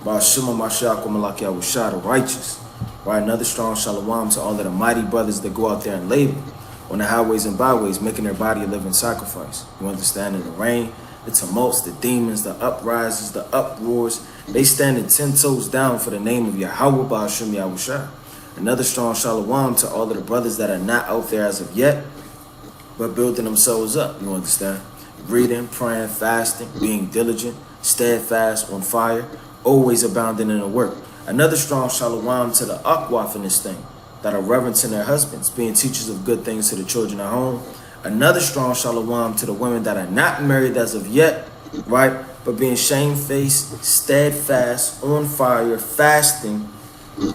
Ba'ashima Mashiach Malaki Awushad, righteous. Right, another strong shalom to all of the mighty brothers that go out there and labor on the highways and byways, making their body a living sacrifice. You understand? In the rain, the tumults, the demons, the uprises, the uproars, they standing 10 toes down for the name of Yahweh Ba'ashim Yahushua. Another strong shalom to all of the brothers that are not out there as of yet, but building themselves up. You understand? Reading, praying, fasting, being diligent, steadfast, on fire, always abounding in the work. Another strong shalom to the akwaf in this thing, that are reverencing their husbands, being teachers of good things to the children at home. Another strong shalom to the women that are not married as of yet, right? But being shamefaced, steadfast, on fire, fasting,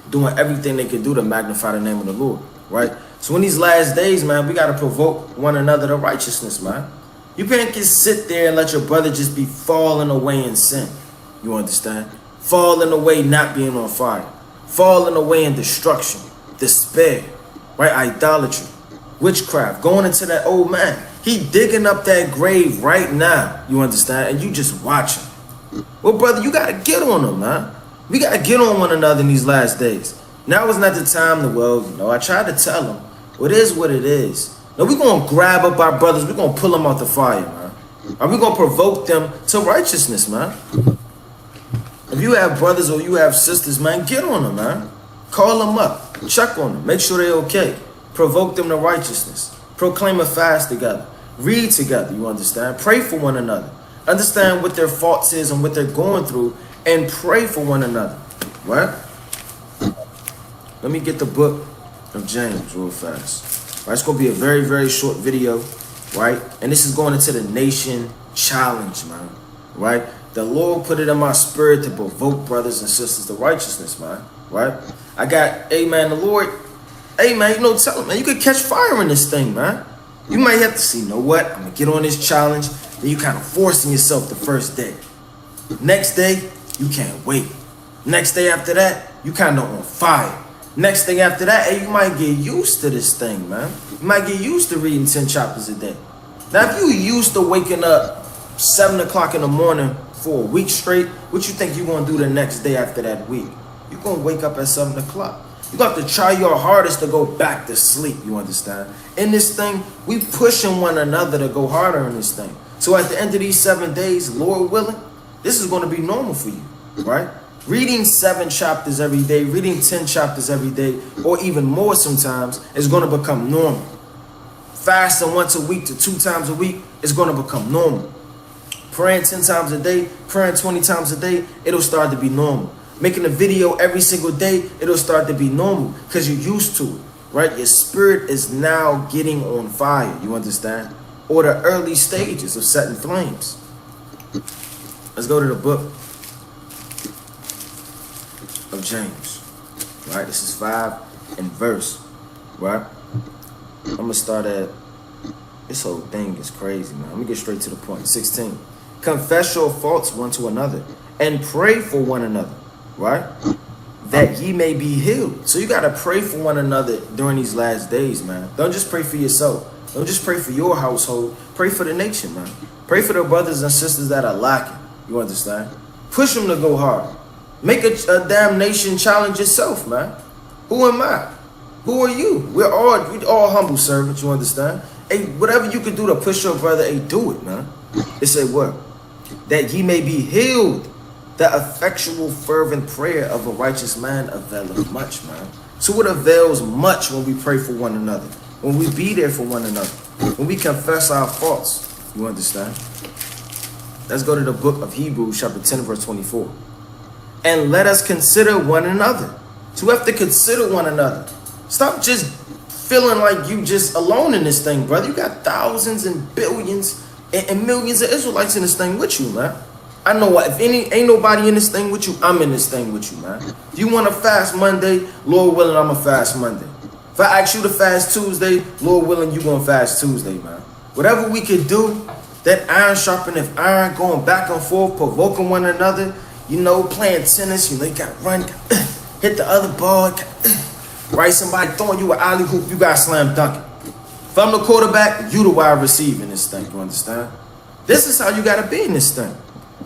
doing everything they can do to magnify the name of the Lord, right? So in these last days, man, we got to provoke one another to righteousness, man. You can't just sit there and let your brother just be falling away in sin. You understand? Falling away, not being on fire. Falling away in destruction, despair, right? Idolatry, witchcraft, going into that old man. He digging up that grave right now, you understand? And you just watching. Well, brother, you got to get on him, man. We got to get on one another in these last days. Now is not the time to, well, you know, I tried to tell him. Well, it is what it is. Now, we're going to grab up our brothers. We're going to pull them out the fire, man. Are we going to provoke them to righteousness, man? If you have brothers or you have sisters, man, get on them, man. Call them up. Check on them. Make sure they're okay. Provoke them to righteousness. Proclaim a fast together. Read together, you understand? Pray for one another. Understand what their faults is and what they're going through, and pray for one another, right? Let me get the book of James real fast. Right, it's going to be a very, very short video, right? And this is going into the nation challenge, man, right? The Lord put it in my spirit to provoke brothers and sisters to righteousness, man, right? I got, amen, the Lord, hey, man, you know, tell him, man, you could catch fire in this thing, man. You might have to see, you know what, I'm going to get on this challenge. Then you kind of forcing yourself the first day. Next day, you can't wait. Next day after that, you kind of on fire. Next thing after that, hey, you might get used to this thing, man. You might get used to reading 10 chapters a day. Now, if you used to waking up 7 o'clock in the morning for a week straight, what you think you're going to do the next day after that week? You're going to wake up at 7 o'clock. You got to try your hardest to go back to sleep, you understand? In this thing, we pushing one another to go harder in this thing. So at the end of these 7 days, Lord willing, this is going to be normal for you, right? Reading 7 chapters every day, reading 10 chapters every day, or even more sometimes, is going to become normal. Fasting once a week to 2 times a week is going to become normal. Praying 10 times a day, praying 20 times a day, it'll start to be normal. Making a video every single day, it'll start to be normal because you're used to it, right? Your spirit is now getting on fire, you understand? Or the early stages of setting flames. Let's go to the book of James, right? This is 5 and verse, right? I'm going to start at, this whole thing is crazy, man. Let me get straight to the point. 16. Confess your faults one to another and pray for one another, right? That ye may be healed. So you got to pray for one another during these last days, man. Don't just pray for yourself. Don't just pray for your household. Pray for the nation, man. Pray for the brothers and sisters that are lacking. You understand? Push them to go hard. Make a damn nation challenge yourself, man. Who am I? Who are you? We're all humble servants, you understand? Hey, whatever you can do to push your brother, hey, do it, man. It say what? That ye may be healed. The effectual fervent prayer of a righteous man availeth much, man. So it avails much when we pray for one another. When we be there for one another. When we confess our faults. You understand? Let's go to the book of Hebrews chapter 10 verse 24. And let us consider one another. So we have to consider one another. Stop just feeling like you just alone in this thing, brother. You got thousands and billions and millions of Israelites in this thing with you, man. I know what, if ain't nobody in this thing with you, I'm in this thing with you, man. If you want to fast Monday, Lord willing, I'm going to fast Monday. If I ask you to fast Tuesday, Lord willing, you going to fast Tuesday, man. Whatever we could do, that iron sharpeneth iron, going back and forth, provoking one another, you know, playing tennis, you know, you got to run, hit the other ball, right? Somebody throwing you an alley hoop, you got to slam dunk it. If I'm the quarterback, you the wide receiver in this thing, you understand? This is how you got to be in this thing.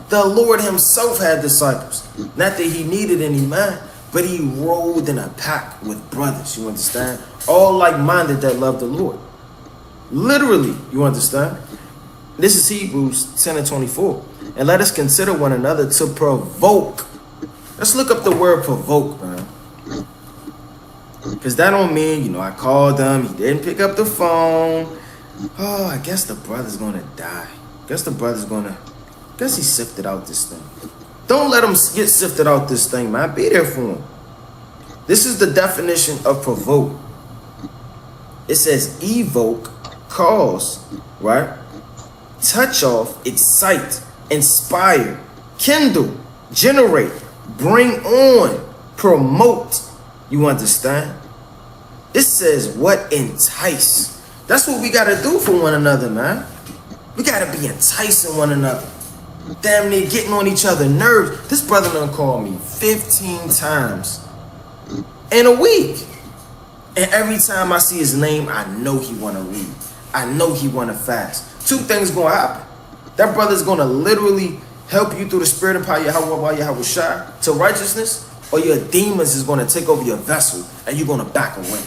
The Lord himself had disciples. Not that he needed any man, but he rode in a pack with brothers. You understand? All like-minded that love the Lord. Literally, you understand? This is Hebrews 10 and 24. And let us consider one another to provoke. Let's look up the word provoke, man. Because that don't mean, I called him, he didn't pick up the phone. Oh, I guess the brother's going to die. Guess he sifted out this thing. Don't let him get sifted out this thing, man. Be there for him. This is the definition of provoke. It says evoke, cause, right? Touch off, excite, inspire, kindle, generate, bring on, promote. You understand? It says what? Entice. That's what we got to do for one another, man. We got to be enticing one another. Damn near getting on each other's nerves. This brother done called me 15 times in a week. And every time I see his name, I know he want to read. I know he want to fast. Two things going to happen. That brother's going to literally help you through the spirit and power Yahweh to righteousness, or your demons is going to take over your vessel and you're going to back away.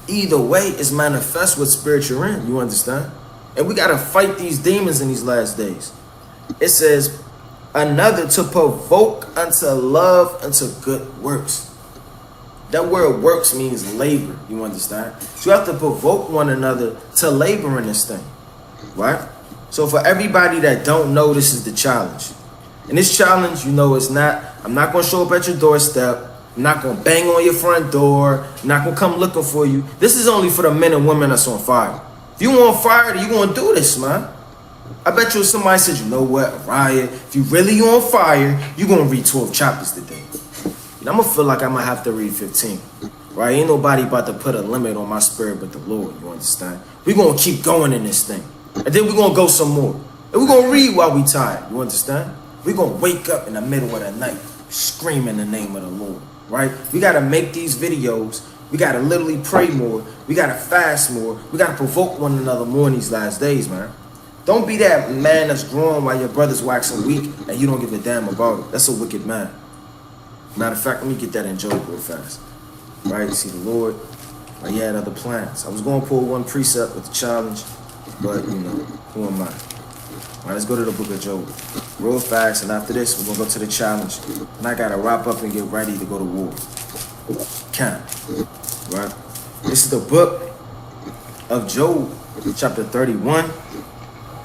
Either way, it's manifest what spirit you're in. You understand? And we got to fight these demons in these last days. It says, another to provoke unto love, unto good works. That word works means labor. You understand? So you have to provoke one another to labor in this thing. Right? So for everybody that don't know, this is the challenge. And this challenge, it's not, I'm not going to show up at your doorstep. I'm not going to bang on your front door. I'm not going to come looking for you. This is only for the men and women that's on fire. If you on fire, then you going to do this, man. I bet you if somebody said, you know what, Riot, if you really on fire, you're going to read 12 chapters today. And I'm going to feel like I'm going to have to read 15. Right? Ain't nobody about to put a limit on my spirit but the Lord. You understand? We're going to keep going in this thing. And then we're going to go some more. And we're going to read while we tired. You understand? We're going to wake up in the middle of the night screaming the name of the Lord. Right? We got to make these videos. We got to literally pray more. We got to fast more. We got to provoke one another more in these last days, man. Don't be that man that's growing while your brother's waxing weak and you don't give a damn about it. That's a wicked man. Matter of fact, let me get that in Job real fast. Right? See, the Lord, he had other plans. I was going to pull one precept with the challenge, but, who am I? All right, let's go to the book of Job real fast, and after this, we're going to go to the challenge. And I got to wrap up and get ready to go to war. Right? This is the book of Job, chapter 31.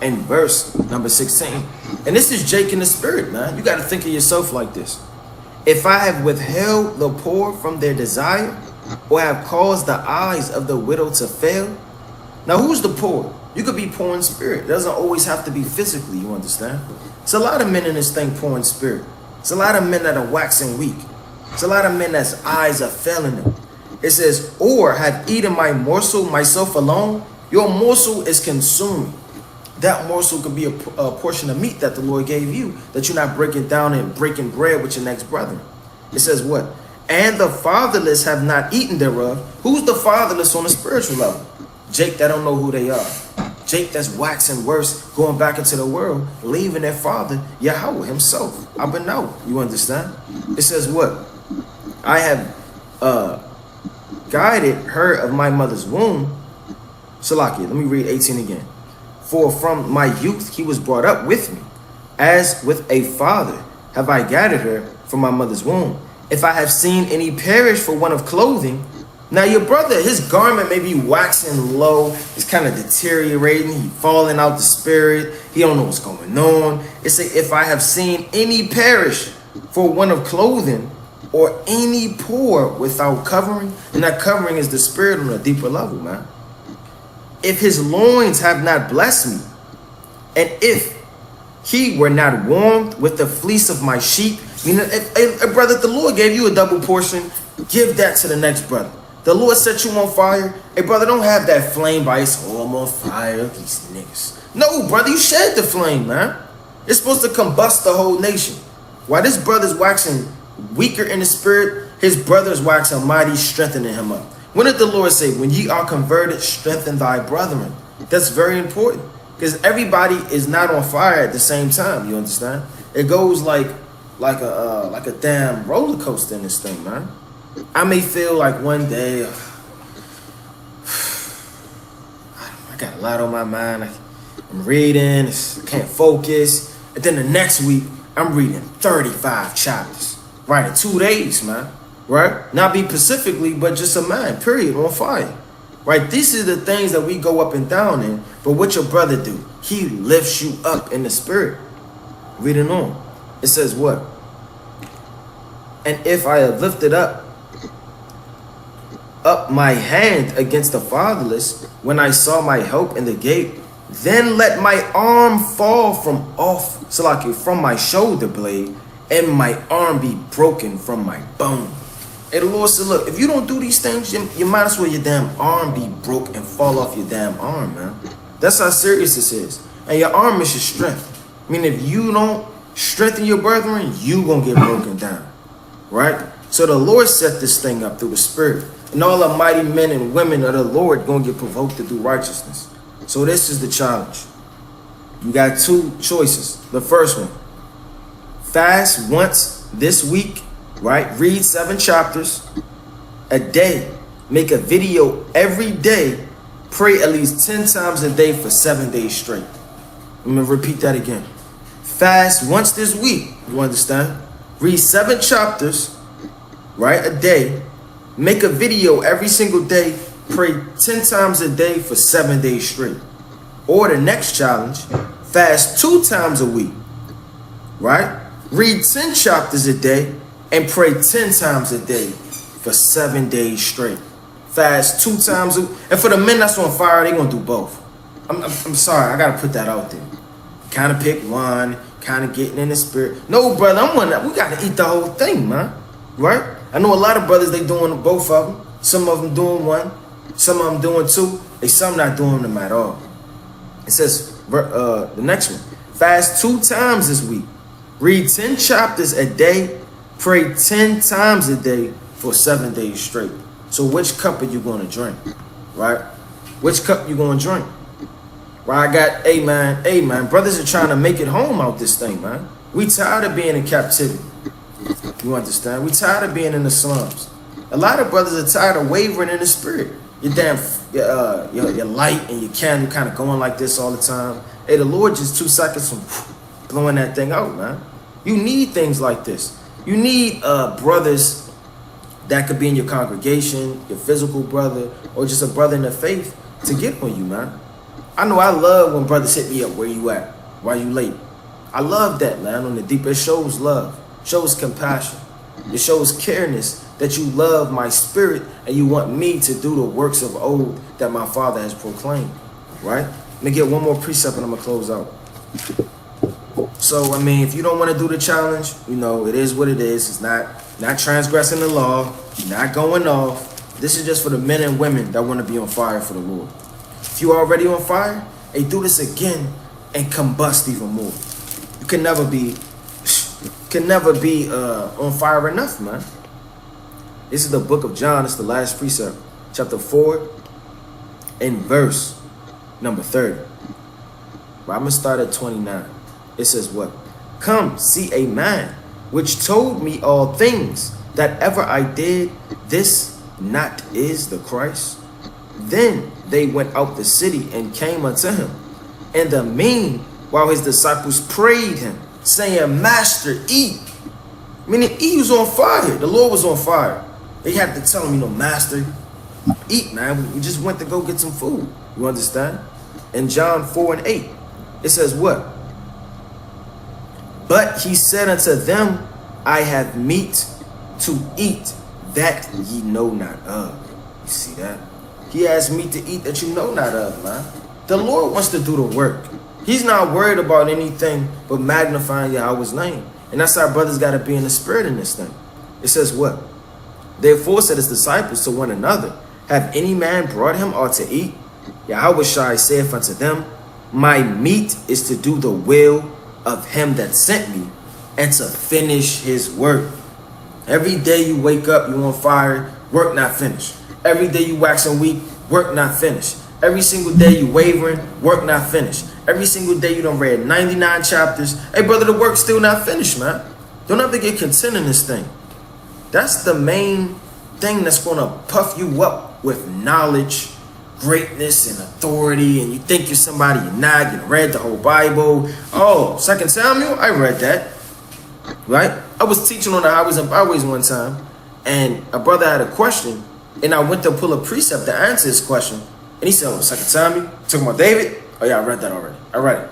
And verse number 16. And this is Jake in the spirit, man. You got to think of yourself like this. If I have withheld the poor from their desire, or have caused the eyes of the widow to fail. Now, who's the poor? You could be poor in spirit. It doesn't always have to be physically, you understand? It's a lot of men in this thing poor in spirit. It's a lot of men that are waxing weak. It's a lot of men that's eyes are failing them. It says, or have eaten my morsel myself alone. Your morsel is consuming. That morsel could be a portion of meat that the Lord gave you, that you're not breaking down and breaking bread with your next brother. It says what? And the fatherless have not eaten thereof. Who's the fatherless on a spiritual level? Jake that don't know who they are. Jake that's waxing worse, going back into the world, leaving their father, Yahweh himself. Abinau. You understand? It says what? I have guided her of my mother's womb. Salakia, let me read 18 again. For from my youth he was brought up with me. As with a father have I gathered her from my mother's womb. If I have seen any perish for want of clothing. Now your brother, his garment may be waxing low. It's kind of deteriorating. He falling out the spirit. He don't know what's going on. It say, if I have seen any perish for want of clothing, or any poor without covering. And that covering is the spirit on a deeper level, man. If his loins have not blessed me, and if he were not warmed with the fleece of my sheep, meaning, if, brother, the Lord gave you a double portion, give that to the next brother. The Lord set you on fire. Hey, brother, don't have that flame by its I'm on fire. These niggas. No, brother, you shed the flame, man. It's supposed to combust the whole nation. While this brother's waxing weaker in the spirit, his brother's waxing mighty, strengthening him up. When did the Lord say, when ye are converted, strengthen thy brethren? That's very important. Because everybody is not on fire at the same time. You understand? It goes like a damn roller coaster in this thing, man. I may feel like one day I got a lot on my mind. I'm reading, I can't focus. And then the next week, I'm reading 35 chapters. Right, in 2 days, man. Right? Not be specifically, but just a man, period, on fire. Right? These are the things that we go up and down in. But what your brother do? He lifts you up in the spirit. Reading on. It says what? And if I have lifted up my hand against the fatherless, when I saw my help in the gate, then let my arm fall from my shoulder blade, and my arm be broken from my bone. And the Lord said, look, if you don't do these things, you might as well your damn arm be broke and fall off your damn arm, man. That's how serious this is. And your arm is your strength. I mean, if you don't strengthen your brethren, you gonna get broken down, right? So the Lord set this thing up through the Spirit. And all the mighty men and women of the Lord gonna get provoked to do righteousness. So this is the challenge. You got two choices. The first one, fast once this week, right? Read 7 chapters a day. Make a video every day. Pray at least 10 times a day for 7 days straight. I'm going to repeat that again. Fast once this week. You understand? Read 7 chapters, right? A day. Make a video every single day. Pray 10 times a day for 7 days straight. Or the next challenge, fast 2 times a week, right? Read 10 chapters a day and pray 10 times a day for 7 days straight. Fast 2 times a week. And for the men that's on fire, they gonna do both. I'm sorry, I gotta put that out there. Kind of pick one, kind of getting in the spirit. No, brother, we gotta eat the whole thing, man. Right? I know a lot of brothers, they doing both of them. Some of them doing one, some of them doing 2, and some not doing them at all. It says, the next one, fast 2 times this week. Read 10 chapters a day. Pray 10 times a day for 7 days straight. So which cup are you going to drink? Right? Which cup you going to drink? Right? I got, hey man, brothers are trying to make it home out this thing, man. We tired of being in captivity. You understand? We tired of being in the slums. A lot of brothers are tired of wavering in the spirit. Your light and your candle kind of going like this all the time. Hey, the Lord just 2 seconds from blowing that thing out, man. You need things like this. You need brothers that could be in your congregation, your physical brother, or just a brother in the faith to get on you, man. I know I love when brothers hit me up, where you at? Why you late? I love that, man. On the deep, it shows love, shows compassion. It shows careness that you love my spirit and you want me to do the works of old that my Father has proclaimed, right? Let me get one more precept and I'm going to close out. So, I mean, if you don't want to do the challenge, you know, it is what it is. It's not transgressing the law, not going off. This is just for the men and women that want to be on fire for the Lord. If you're already on fire, hey, do this again and combust even more. You can never be on fire enough, man. This is the book of John. It's the last precept, chapter 4 and verse number 30. But I'm going to start at 29. It says what? Come, see a man which told me all things that ever I did. This not is the Christ. Then they went out the city and came unto him. And the while his disciples prayed him, saying, Master, eat. Meaning he was on fire. The Lord was on fire. They had to tell him, Master, eat, man. We just went to go get some food. You understand? In John 4 and 8, it says what? But he said unto them, I have meat to eat that ye know not of. You see that? He has meat to eat that you know not of, man. The Lord wants to do the work. He's not worried about anything but magnifying Yahweh's name. And that's how brothers got to be in the spirit in this thing. It says what? Therefore said his disciples to one another, Have any man brought him aught to eat? Yahweh saith unto them, My meat is to do the will of him that sent me, and to finish his work. Every day you wake up, you on fire, work not finished. Every day you waxing weak, work not finished. Every single day you wavering, work not finished. Every single day you done read 99 chapters. Hey, brother, the work's still not finished, man. Don't have to get content in this thing. That's the main thing that's going to puff you up with knowledge, greatness, and authority. And you think you're somebody you're not. You read the whole Bible. Oh, 2 Samuel, I read that. Right? I was teaching on the highways and byways one time, and a brother had a question, and I went to pull a precept to answer his question. And he said, oh, 2 Samuel, talking about David? Oh, yeah, I read that already. I read it.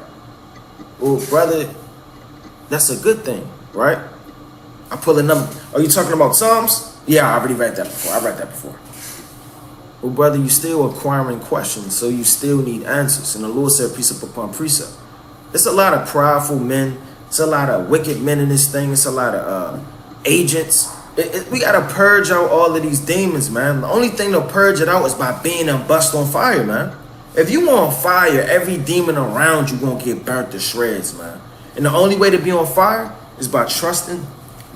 Well, brother, that's a good thing, right? I pull another. Are you talking about Psalms? Yeah, I already read that before. I read that before. Well, brother, you still acquiring questions, so you still need answers. And the Lord said precept upon precept. There's a lot of prideful men. It's a lot of wicked men in this thing. It's a lot of agents. We got to purge out all of these demons, man. The only thing to purge it out is by being and bust on fire, man. If you on fire, every demon around you gonna get burnt to shreds, man. And the only way to be on fire is by trusting,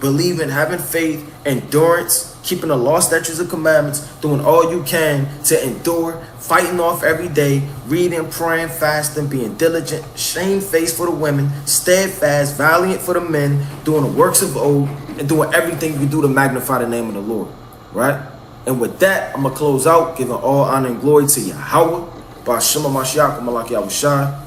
believing, having faith, endurance, keeping the law, statutes, and commandments, doing all you can to endure, fighting off every day, reading, praying, fasting, being diligent, shamefaced for the women, steadfast, valiant for the men, doing the works of old, and doing everything you can do to magnify the name of the Lord, right? And with that, I'm going to close out, giving all honor and glory to Yahweh, Ba'ashema Mashiach, Malak Yahushua.